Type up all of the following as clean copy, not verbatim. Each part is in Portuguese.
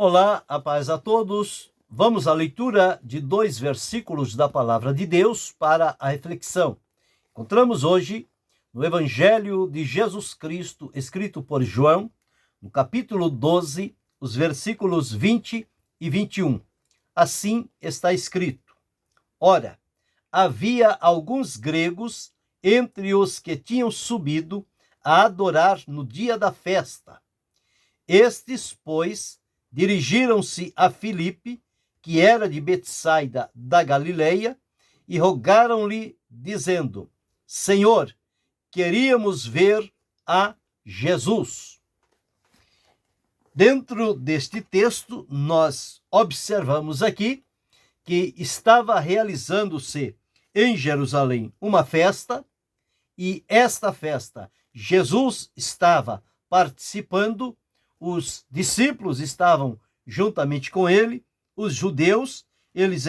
Olá, a paz a todos. Vamos à leitura de 2 versículos da Palavra de Deus para a reflexão. Encontramos hoje no Evangelho de Jesus Cristo, escrito por João, no capítulo 12, os versículos 20 e 21. Assim está escrito: Ora, havia alguns gregos entre os que tinham subido a adorar no dia da festa. Estes, pois, dirigiram-se a Filipe, que era de Betsaida da Galileia, e rogaram-lhe, dizendo: Senhor, queríamos ver a Jesus. Dentro deste texto, nós observamos aqui que estava realizando-se em Jerusalém uma festa, e esta festa Jesus estava participando, os discípulos estavam juntamente com ele, os judeus, eles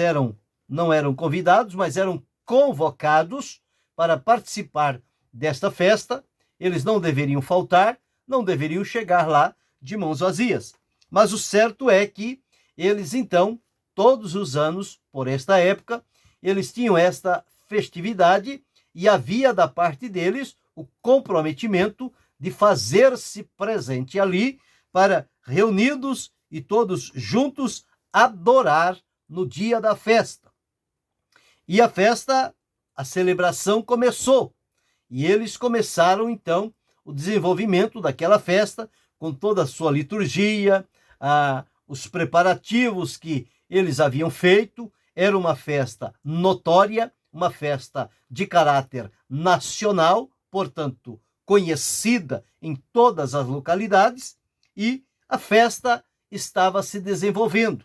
não eram convidados, mas eram convocados para participar desta festa. Eles não deveriam faltar, não deveriam chegar lá de mãos vazias. Mas o certo é que eles então, todos os anos, por esta época, eles tinham esta festividade e havia da parte deles o comprometimento de fazer-se presente ali para, reunidos e todos juntos, adorar no dia da festa. E a festa, a celebração começou. E eles começaram, então, o desenvolvimento daquela festa, com toda a sua liturgia, os preparativos que eles haviam feito. Era uma festa notória, uma festa de caráter nacional, portanto, conhecida em todas as localidades, e a festa estava se desenvolvendo.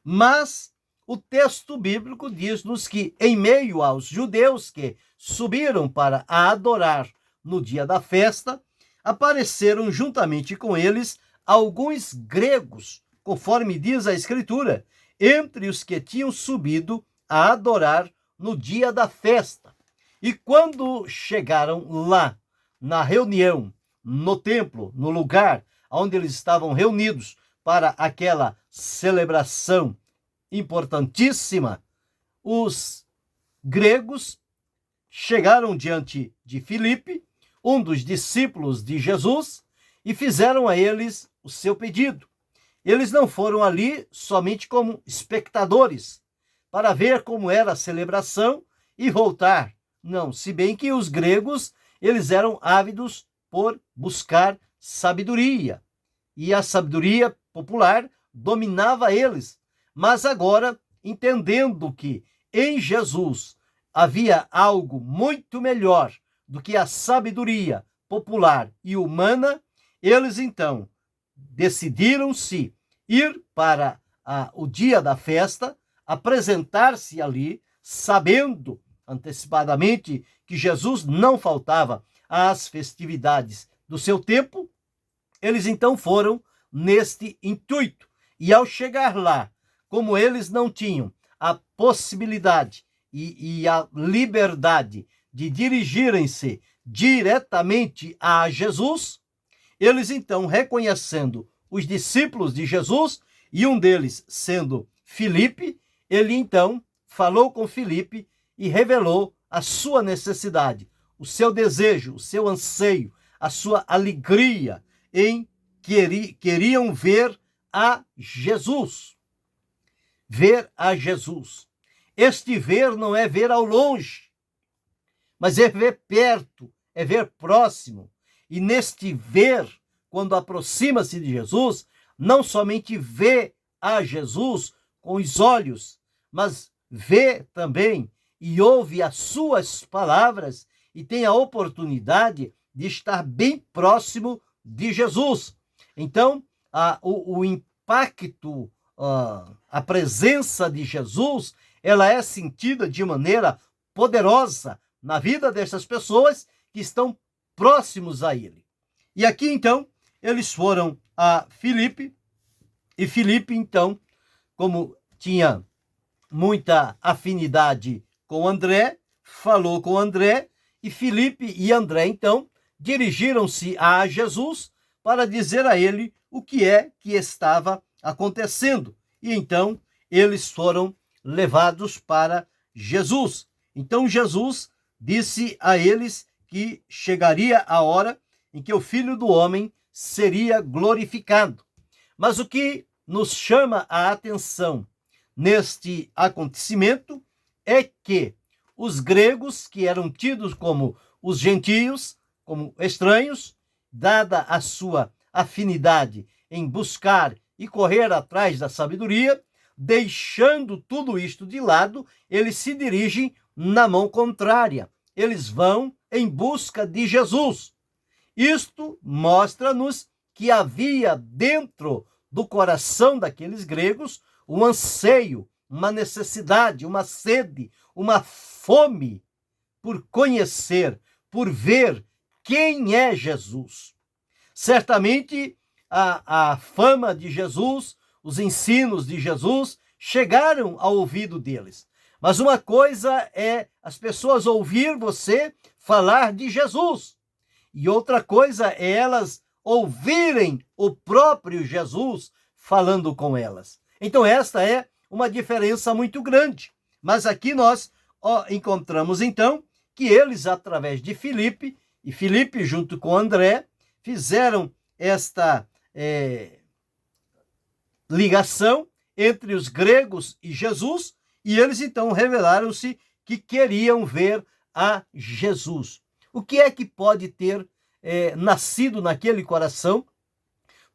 Mas o texto bíblico diz-nos que, em meio aos judeus que subiram para adorar no dia da festa, apareceram juntamente com eles alguns gregos, conforme diz a Escritura, entre os que tinham subido a adorar no dia da festa. E quando chegaram lá, na reunião, no templo, no lugar onde eles estavam reunidos para aquela celebração importantíssima, os gregos chegaram diante de Filipe, um dos discípulos de Jesus, e fizeram a eles o seu pedido. Eles não foram ali somente como espectadores, para ver como era a celebração e voltar. Não, se bem que os gregos, eles eram ávidos por buscar sabedoria, e a sabedoria popular dominava eles. Mas agora, entendendo que em Jesus havia algo muito melhor do que a sabedoria popular e humana, eles então decidiram-se ir para o dia da festa, apresentar-se ali, sabendo antecipadamente que Jesus não faltava às festividades do seu tempo. Eles então foram neste intuito. E ao chegar lá, como eles não tinham a possibilidade e a liberdade de dirigirem-se diretamente a Jesus, eles então, reconhecendo os discípulos de Jesus, e um deles sendo Filipe, ele então falou com Filipe e revelou a sua necessidade, o seu desejo, o seu anseio, a sua alegria em queriam ver a Jesus. Ver a Jesus. Este ver não é ver ao longe, mas é ver perto, é ver próximo. E neste ver, quando aproxima-se de Jesus, não somente vê a Jesus com os olhos, mas vê também e ouve as suas palavras e tem a oportunidade de estar bem próximo de Jesus. Então, o impacto, a presença de Jesus, ela é sentida de maneira poderosa na vida dessas pessoas que estão próximos a ele. E aqui, então, eles foram a Filipe, e Filipe, então, como tinha muita afinidade com André, falou com André, e Filipe e André, então, dirigiram-se a Jesus para dizer a ele o que é que estava acontecendo. E então eles foram levados para Jesus. Então Jesus disse a eles que chegaria a hora em que o Filho do Homem seria glorificado. Mas o que nos chama a atenção neste acontecimento é que os gregos, que eram tidos como os gentios, como estranhos, dada a sua afinidade em buscar e correr atrás da sabedoria, deixando tudo isto de lado, eles se dirigem na mão contrária. Eles vão em busca de Jesus. Isto mostra-nos que havia dentro do coração daqueles gregos um anseio, uma necessidade, uma sede, uma fome por conhecer, por ver quem é Jesus. Certamente a fama de Jesus, os ensinos de Jesus chegaram ao ouvido deles. Mas uma coisa é as pessoas ouvir você falar de Jesus, e outra coisa é elas ouvirem o próprio Jesus falando com elas. Então esta é uma diferença muito grande. Mas aqui nós encontramos então que eles, através de Filipe, e Filipe junto com André, fizeram esta ligação entre os gregos e Jesus, e eles então revelaram-se que queriam ver a Jesus. O que é que pode ter nascido naquele coração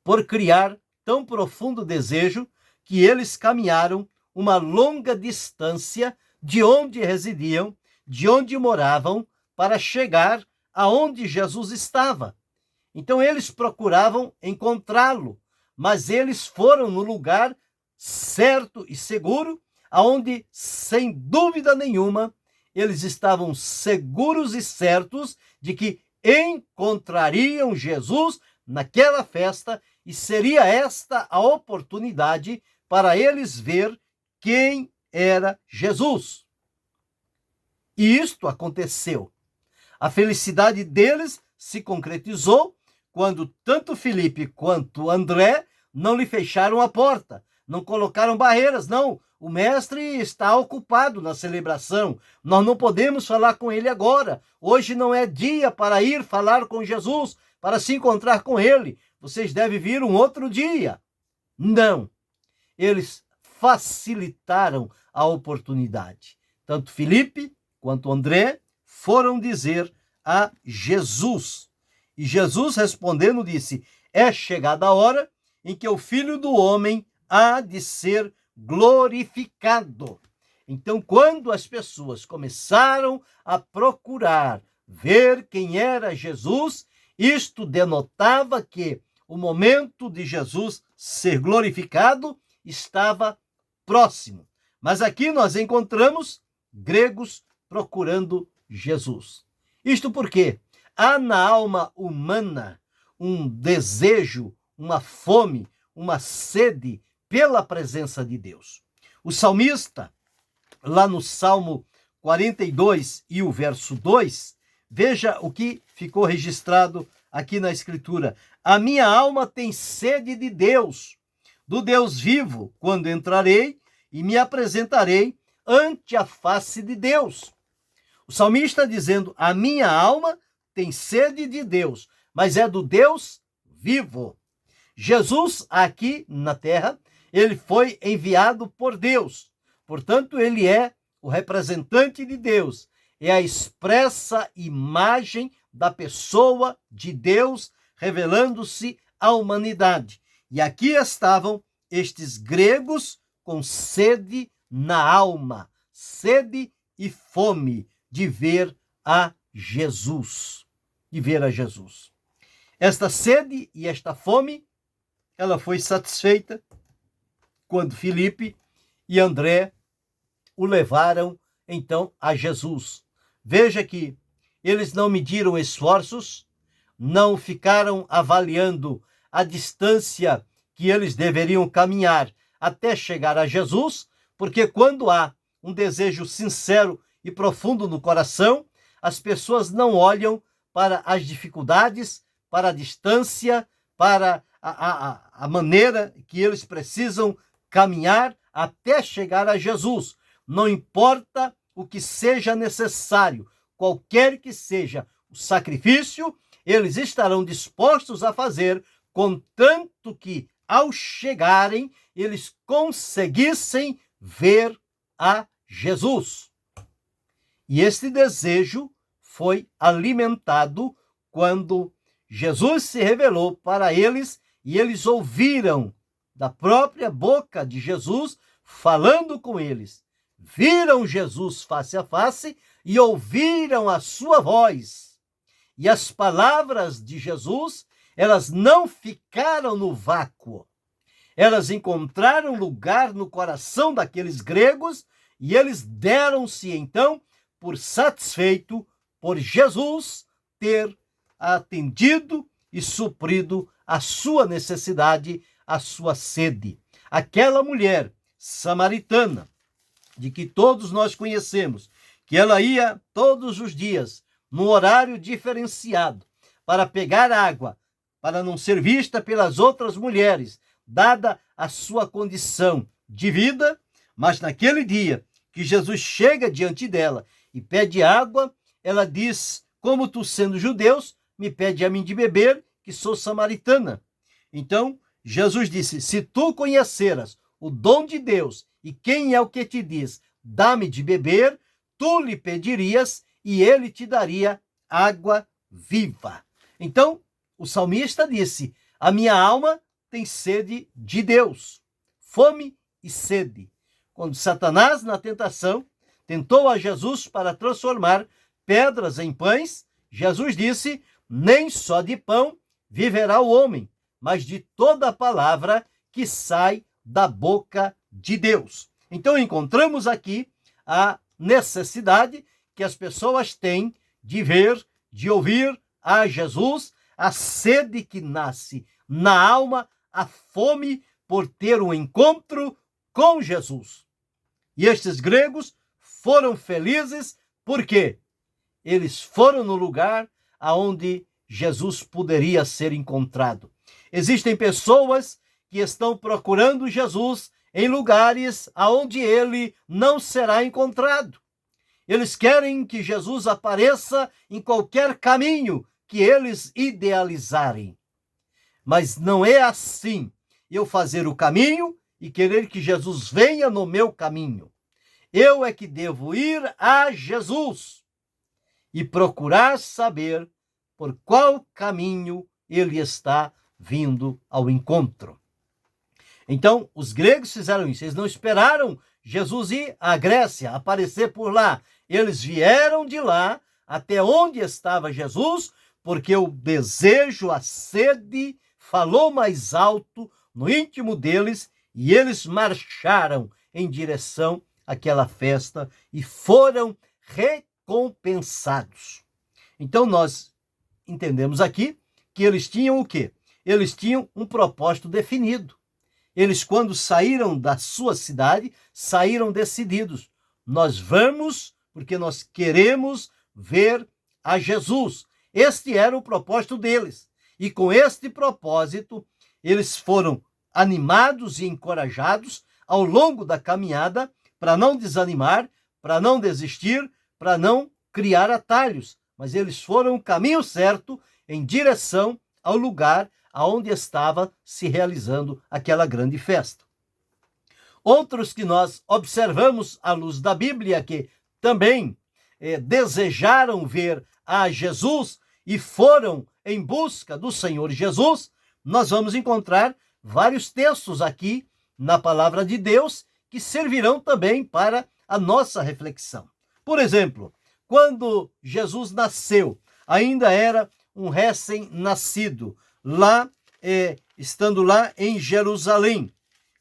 por criar tão profundo desejo que eles caminharam uma longa distância de onde residiam, de onde moravam, para chegar aonde Jesus estava? Então eles procuravam encontrá-lo, mas eles foram no lugar certo e seguro, aonde, sem dúvida nenhuma, eles estavam seguros e certos de que encontrariam Jesus naquela festa, e seria esta a oportunidade para eles ver quem era Jesus. E isto aconteceu. A felicidade deles se concretizou quando tanto Filipe quanto André não lhe fecharam a porta, não colocaram barreiras. Não, o mestre está ocupado na celebração, nós não podemos falar com ele agora. Hoje não é dia para ir falar com Jesus, para se encontrar com ele. Vocês devem vir um outro dia. Não, eles facilitaram a oportunidade. Tanto Filipe quanto André foram dizer a Jesus. E Jesus, respondendo, disse: é chegada a hora em que o Filho do Homem há de ser glorificado. Então, quando as pessoas começaram a procurar ver quem era Jesus, isto denotava que o momento de Jesus ser glorificado estava próximo. Mas aqui nós encontramos gregos procurando Jesus. Isto porque há na alma humana um desejo, uma fome, uma sede pela presença de Deus. O salmista, lá no Salmo 42 e o verso 2, veja o que ficou registrado aqui na Escritura. A minha alma tem sede de Deus, do Deus vivo, quando entrarei e me apresentarei ante a face de Deus. O salmista dizendo: a minha alma tem sede de Deus, mas é do Deus vivo. Jesus, aqui na terra, ele foi enviado por Deus. Portanto, ele é o representante de Deus. É a expressa imagem da pessoa de Deus, revelando-se à humanidade. E aqui estavam estes gregos com sede na alma, sede e fome de ver a Jesus, de ver a Jesus. Esta sede e esta fome, ela foi satisfeita quando Filipe e André o levaram então a Jesus. Veja que eles não mediram esforços, não ficaram avaliando a distância que eles deveriam caminhar até chegar a Jesus, porque quando há um desejo sincero e profundo no coração, as pessoas não olham para as dificuldades, para a distância, para a maneira que eles precisam caminhar até chegar a Jesus. Não importa o que seja necessário, qualquer que seja o sacrifício, eles estarão dispostos a fazer, contanto que, ao chegarem, eles conseguissem ver a Jesus. E este desejo foi alimentado quando Jesus se revelou para eles e eles ouviram da própria boca de Jesus falando com eles. Viram Jesus face a face e ouviram a sua voz. E as palavras de Jesus, elas não ficaram no vácuo. Elas encontraram lugar no coração daqueles gregos e eles deram-se então por satisfeito por Jesus ter atendido e suprido a sua necessidade, a sua sede. Aquela mulher samaritana, de que todos nós conhecemos, que ela ia todos os dias, num horário diferenciado, para pegar água, para não ser vista pelas outras mulheres, dada a sua condição de vida, mas naquele dia que Jesus chega diante dela e pede água, ela diz: como tu sendo judeus, me pede a mim de beber, que sou samaritana. Então, Jesus disse: se tu conheceras o dom de Deus e quem é o que te diz, dá-me de beber, tu lhe pedirias e ele te daria água viva. Então, o salmista disse: a minha alma tem sede de Deus, fome e sede. Quando Satanás, na tentação, tentou a Jesus para transformar pedras em pães, Jesus disse: nem só de pão viverá o homem, mas de toda a palavra que sai da boca de Deus. Então encontramos aqui a necessidade que as pessoas têm de ver, de ouvir a Jesus, a sede que nasce na alma, a fome por ter um encontro com Jesus. E estes gregos foram felizes porque eles foram no lugar aonde Jesus poderia ser encontrado. Existem pessoas que estão procurando Jesus em lugares aonde ele não será encontrado. Eles querem que Jesus apareça em qualquer caminho que eles idealizarem. Mas não é assim, eu fazer o caminho e querer que Jesus venha no meu caminho. Eu é que devo ir a Jesus e procurar saber por qual caminho ele está vindo ao encontro. Então, os gregos fizeram isso. Eles não esperaram Jesus ir à Grécia, aparecer por lá. Eles vieram de lá até onde estava Jesus, porque o desejo, a sede, falou mais alto no íntimo deles e eles marcharam em direção àquela festa e foram recompensados. Então, nós entendemos aqui que eles tinham o quê? Eles tinham um propósito definido. Eles, quando saíram da sua cidade, saíram decididos. Nós vamos porque nós queremos ver a Jesus. Este era o propósito deles. E com este propósito, eles foram animados e encorajados ao longo da caminhada para não desanimar, para não desistir, para não criar atalhos. Mas eles foram o caminho certo em direção ao lugar aonde estava se realizando aquela grande festa. Outros que nós observamos à luz da Bíblia que também desejaram ver a Jesus e foram em busca do Senhor Jesus, nós vamos encontrar vários textos aqui na palavra de Deus que servirão também para a nossa reflexão. Por exemplo, quando Jesus nasceu, ainda era um recém-nascido, estando lá em Jerusalém,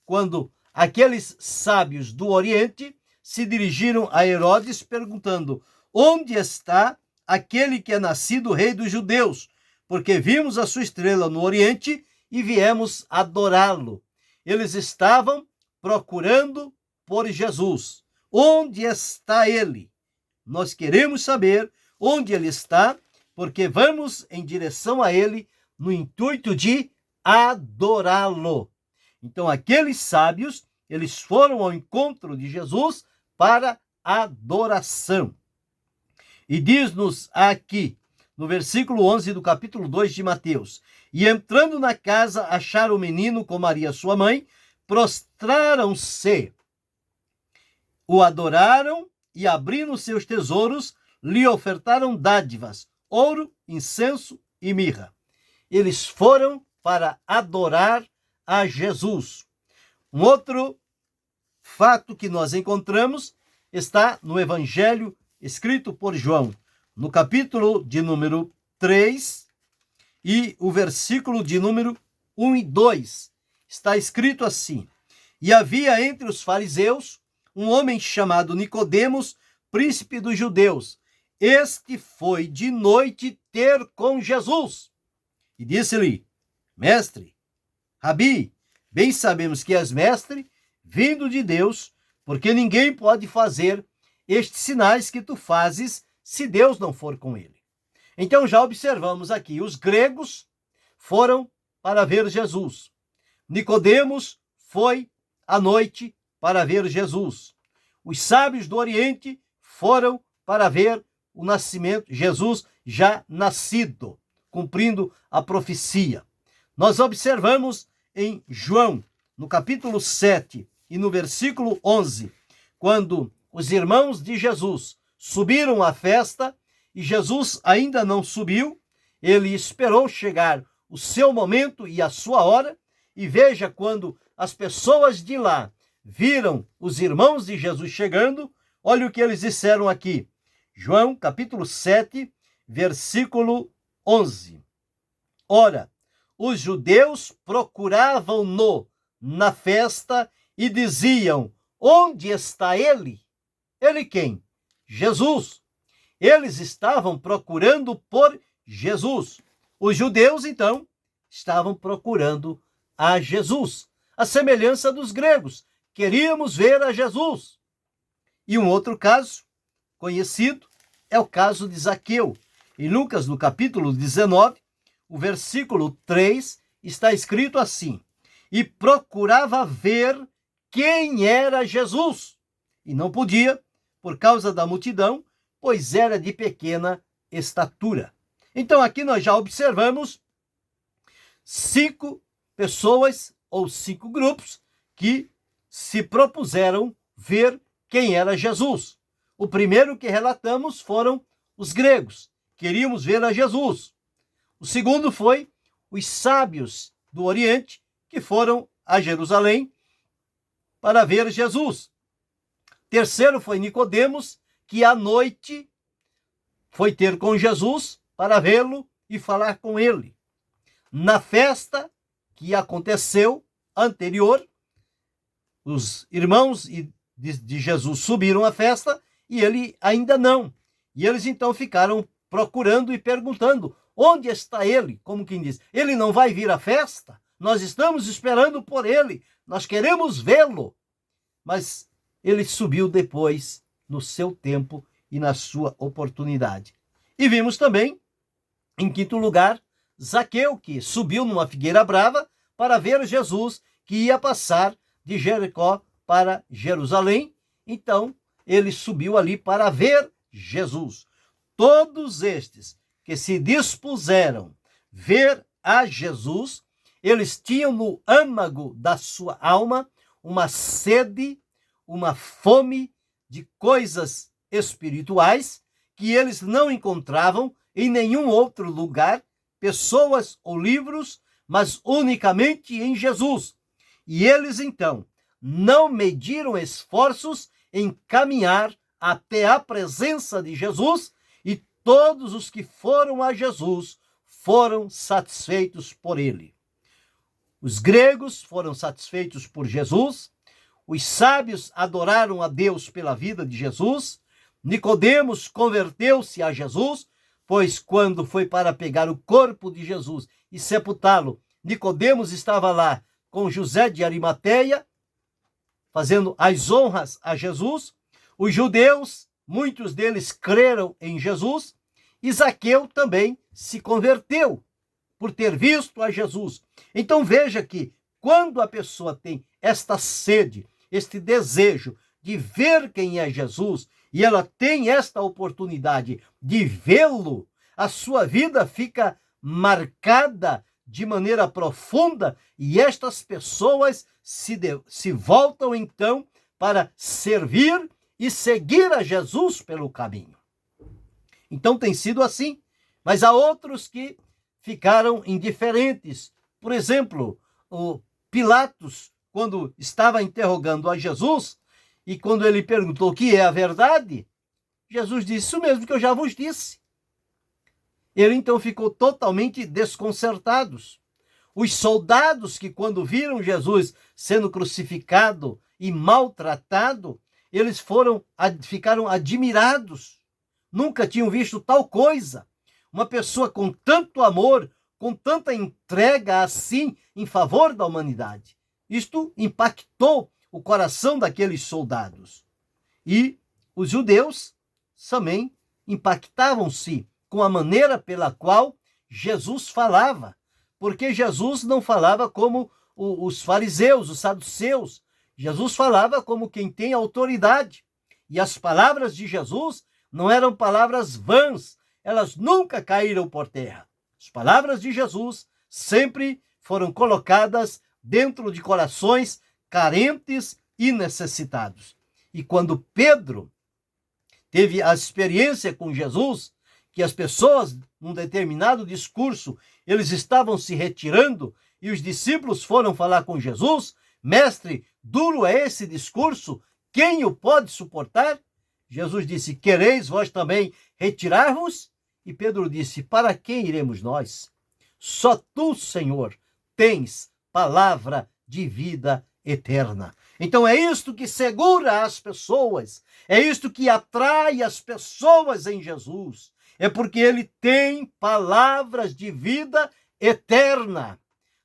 quando aqueles sábios do Oriente se dirigiram a Herodes perguntando: onde está aquele que é nascido rei dos judeus? Porque vimos a sua estrela no Oriente e viemos adorá-lo. Eles estavam procurando por Jesus. Onde está ele? Nós queremos saber onde ele está, porque vamos em direção a ele no intuito de adorá-lo. Então, aqueles sábios, eles foram ao encontro de Jesus para adoração. E diz-nos aqui, no versículo 11 do capítulo 2 de Mateus: e entrando na casa, acharam o menino com Maria, sua mãe, prostraram-se, o adoraram e, abrindo seus tesouros, lhe ofertaram dádivas, ouro, incenso e mirra. Eles foram para adorar a Jesus. Um outro fato que nós encontramos está no Evangelho escrito por João, no capítulo de número 3 e o versículo de número 1 e 2. Está escrito assim: e havia entre os fariseus um homem chamado Nicodemos, príncipe dos judeus. Este foi de noite ter com Jesus e disse-lhe: mestre, Rabi, bem sabemos que és mestre, vindo de Deus, porque ninguém pode fazer estes sinais que tu fazes se Deus não for com ele. Então já observamos aqui, os gregos foram para ver Jesus. Nicodemos foi à noite para ver Jesus. Os sábios do Oriente foram para ver o nascimento, Jesus já nascido, cumprindo a profecia. Nós observamos em João, no capítulo 7 e no versículo 11, quando os irmãos de Jesus subiram à festa e Jesus ainda não subiu, ele esperou chegar o seu momento e a sua hora, e veja, quando as pessoas de lá viram os irmãos de Jesus chegando, olha o que eles disseram aqui. João, capítulo 7, versículo 11. Ora, os judeus procuravam-no na festa e diziam: onde está ele? Ele quem? Jesus. Eles estavam procurando por Jesus. Os judeus, então, estavam procurando a Jesus. A semelhança dos gregos. Queríamos ver a Jesus. E um outro caso conhecido é o caso de Zaqueu. Em Lucas, no capítulo 19, o versículo 3, está escrito assim: e procurava ver quem era Jesus, e não podia, por causa da multidão, pois era de pequena estatura. Então aqui nós já observamos 5 pessoas ou 5 grupos que se propuseram ver quem era Jesus. O primeiro que relatamos foram os gregos. Queríamos ver a Jesus. O segundo foi os sábios do Oriente, que foram a Jerusalém para ver Jesus. Terceiro foi Nicodemos, que à noite foi ter com Jesus para vê-lo e falar com ele. Na festa que aconteceu anterior, os irmãos de Jesus subiram à festa e ele ainda não. E eles então ficaram procurando e perguntando: onde está ele? Como quem diz, ele não vai vir à festa? Nós estamos esperando por ele, nós queremos vê-lo. Mas ele subiu depois, no seu tempo e na sua oportunidade. E vimos também, em quinto lugar, Zaqueu, que subiu numa figueira brava para ver Jesus, que ia passar de Jericó para Jerusalém. Então, ele subiu ali para ver Jesus. Todos estes que se dispuseram ver a Jesus, eles tinham no âmago da sua alma uma sede, uma fome de coisas espirituais que eles não encontravam em nenhum outro lugar, pessoas ou livros, mas unicamente em Jesus. E eles, então, não mediram esforços em caminhar até a presença de Jesus, e todos os que foram a Jesus foram satisfeitos por ele. Os gregos foram satisfeitos por Jesus, os sábios adoraram a Deus pela vida de Jesus, Nicodemos converteu-se a Jesus, pois quando foi para pegar o corpo de Jesus e sepultá-lo, Nicodemos estava lá com José de Arimateia, fazendo as honras a Jesus. Os judeus, muitos deles creram em Jesus, e Zaqueu também se converteu. por ter visto a Jesus. Então veja que quando a pessoa tem esta sede, este desejo de ver quem é Jesus, e ela tem esta oportunidade de vê-lo, a sua vida fica marcada de maneira profunda e estas pessoas se voltam então para servir e seguir a Jesus pelo caminho. Então tem sido assim, mas há outros que ficaram indiferentes. Por exemplo, o Pilatos, quando estava interrogando a Jesus, e quando ele perguntou o que é a verdade, Jesus disse: isso mesmo que eu já vos disse. Ele então ficou totalmente desconcertado. Os soldados que quando viram Jesus sendo crucificado e maltratado, eles ficaram admirados. Nunca tinham visto tal coisa. Uma pessoa com tanto amor, com tanta entrega assim em favor da humanidade. Isto impactou o coração daqueles soldados. E os judeus também impactavam-se com a maneira pela qual Jesus falava, porque Jesus não falava como os fariseus, os saduceus. Jesus falava como quem tem autoridade. E as palavras de Jesus não eram palavras vãs, elas nunca caíram por terra. As palavras de Jesus sempre foram colocadas dentro de corações carentes e necessitados. E quando Pedro teve a experiência com Jesus, que as pessoas, num determinado discurso, eles estavam se retirando e os discípulos foram falar com Jesus: mestre, duro é esse discurso, quem o pode suportar? Jesus disse: quereis vós também retirar-vos? E Pedro disse: para quem iremos nós? Só tu, Senhor, tens palavra de vida eterna. Então é isto que segura as pessoas, é isto que atrai as pessoas em Jesus, é porque ele tem palavras de vida eterna,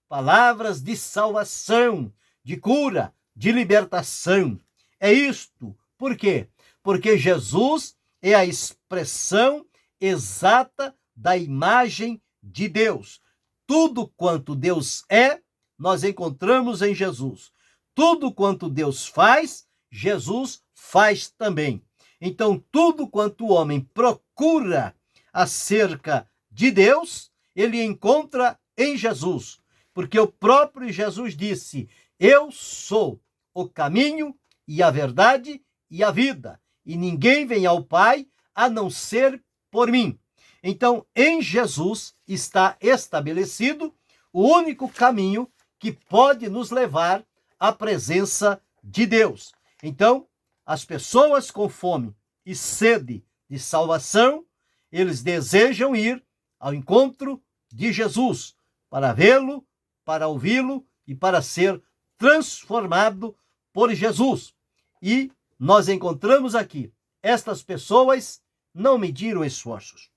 palavras de salvação, de cura, de libertação. É isto. Por quê? Porque Jesus é a expressão exata da imagem de Deus. Tudo quanto Deus é, nós encontramos em Jesus. Tudo quanto Deus faz, Jesus faz também. Então, tudo quanto o homem procura acerca de Deus, ele encontra em Jesus. Porque o próprio Jesus disse: eu sou o caminho e a verdade e a vida, e ninguém vem ao Pai a não ser por mim. Então, em Jesus está estabelecido o único caminho que pode nos levar à presença de Deus. Então, as pessoas com fome e sede de salvação, eles desejam ir ao encontro de Jesus para vê-lo, para ouvi-lo e para ser transformado por Jesus. E nós encontramos aqui, estas pessoas não mediram esforços,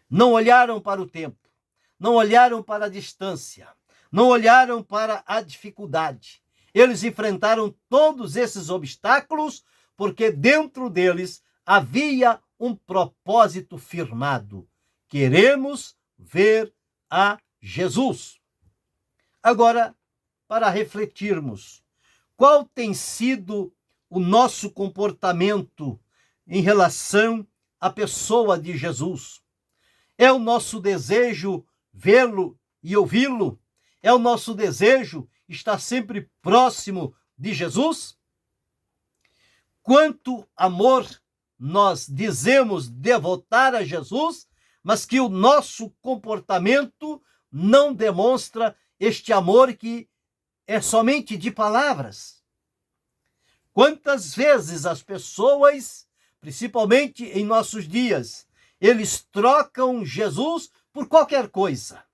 não olharam para o tempo, não olharam para a distância, não olharam para a dificuldade. Eles enfrentaram todos esses obstáculos porque dentro deles havia um propósito firmado. Queremos ver a Jesus. Agora, para refletirmos, qual tem sido o nosso comportamento em relação à pessoa de Jesus? É o nosso desejo vê-lo e ouvi-lo? É o nosso desejo estar sempre próximo de Jesus? Quanto amor nós dizemos devotar a Jesus, mas que o nosso comportamento não demonstra este amor que é somente de palavras. Quantas vezes as pessoas, principalmente em nossos dias, eles trocam Jesus por qualquer coisa.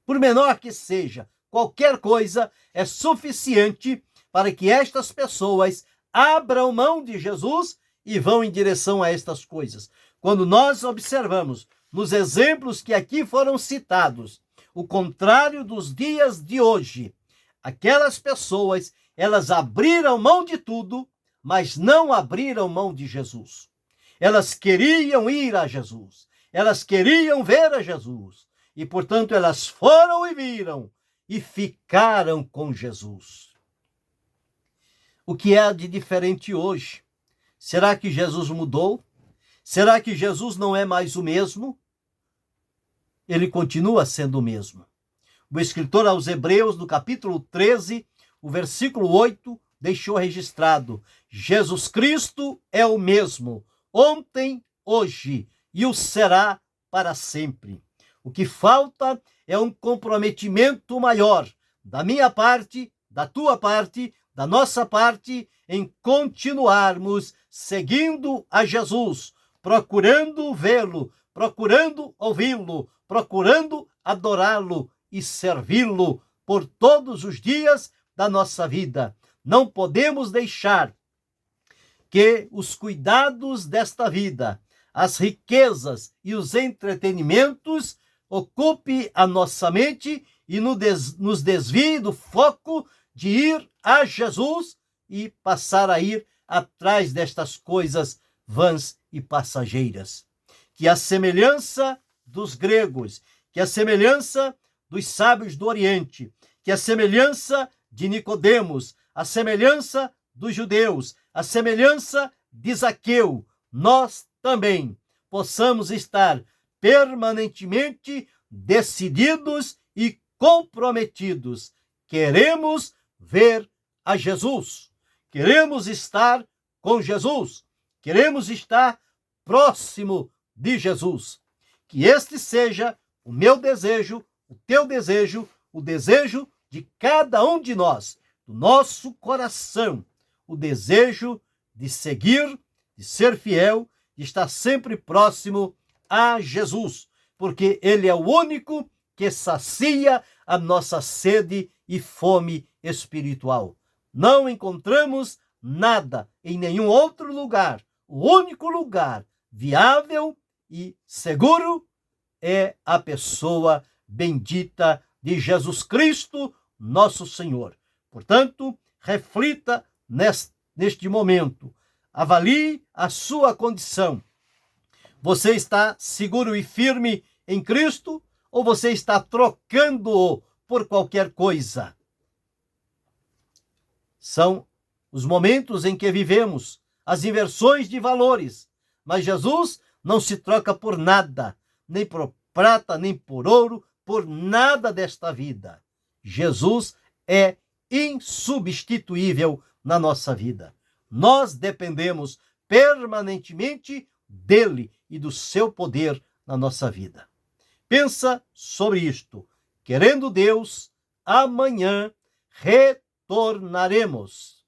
Por menor que seja, qualquer coisa é suficiente para que estas pessoas abram mão de Jesus e vão em direção a estas coisas. Quando nós observamos nos exemplos que aqui foram citados, o contrário dos dias de hoje, aquelas pessoas, elas abriram mão de tudo, mas não abriram mão de Jesus. Elas queriam ir a Jesus, elas queriam ver a Jesus, E, portanto, elas foram e viram e ficaram com Jesus. O que há de diferente hoje? Será que Jesus mudou? Será que Jesus não é mais o mesmo? Ele continua sendo o mesmo. O escritor aos Hebreus, no capítulo 13, o versículo 8, deixou registrado: Jesus Cristo é o mesmo, ontem, hoje, e o será para sempre. O que falta é um comprometimento maior da minha parte, da tua parte, da nossa parte, em continuarmos seguindo a Jesus, procurando vê-lo, procurando ouvi-lo, procurando adorá-lo e servi-lo por todos os dias da nossa vida. Não podemos deixar que os cuidados desta vida, as riquezas e os entretenimentos ocupe a nossa mente e nos desvie do foco de ir a Jesus e passar a ir atrás destas coisas vãs e passageiras. Que a semelhança dos gregos, que a semelhança dos sábios do Oriente, que a semelhança de Nicodemos, a semelhança dos judeus, a semelhança de Zaqueu, nós também possamos estar permanentemente decididos e comprometidos. Queremos ver a Jesus, queremos estar com Jesus, queremos estar próximo de Jesus. Que este seja o meu desejo, o teu desejo, o desejo de cada um de nós, do nosso coração, o desejo de seguir, de ser fiel, de estar sempre próximo a Jesus, porque Ele é o único que sacia a nossa sede e fome espiritual. Não encontramos nada em nenhum outro lugar. O único lugar viável e seguro é a pessoa bendita de Jesus Cristo, nosso Senhor. Portanto, reflita neste momento. Avalie a sua condição. Você está seguro e firme em Cristo ou você está trocando-o por qualquer coisa? São os momentos em que vivemos, as inversões de valores. Mas Jesus não se troca por nada, nem por prata, nem por ouro, por nada desta vida. Jesus é insubstituível na nossa vida. Nós dependemos permanentemente dele e do seu poder na nossa vida. Pensa sobre isto. Querendo Deus, amanhã retornaremos.